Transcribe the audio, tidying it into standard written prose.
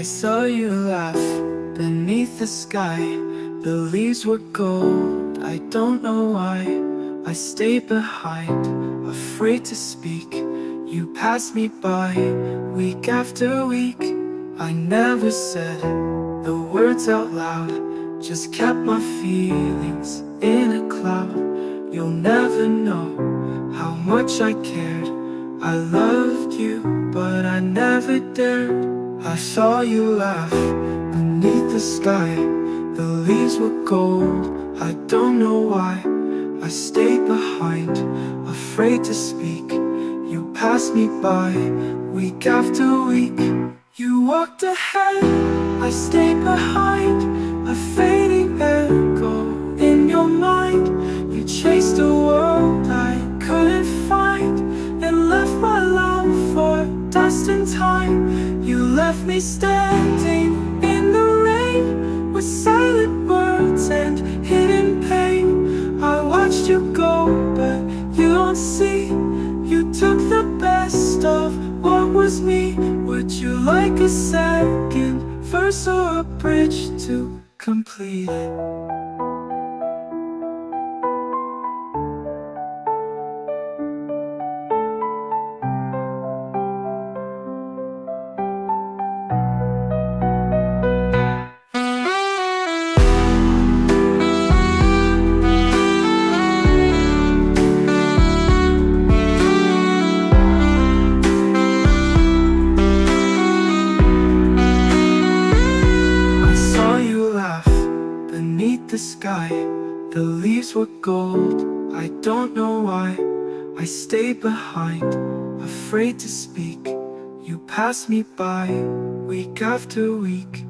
I saw you laugh beneath the sky. The leaves were gold, I don't know why. I stayed behind, afraid to speak. You passed me by, week after week. I never said the words out loud, just kept my feelings in a cloud. You'll never know how much I cared. I loved you, but I never dared. I saw you laugh beneath the sky. The leaves were gold, I don't know why. I stayed behind, afraid to speak. You passed me by, week after week. You walked ahead, I stayed behind, a fading echo in your mind. You chased a world I couldn't find, and left my love for dust and time. You left me standing in the rain, with silent words and hidden pain. I watched you go, but you don't see. You took the best of what was me. Would you like a second verse or a bridge to complete it? Beneath the sky, the leaves were gold, I don't know why. I stayed behind, afraid to speak. You passed me by, week after week.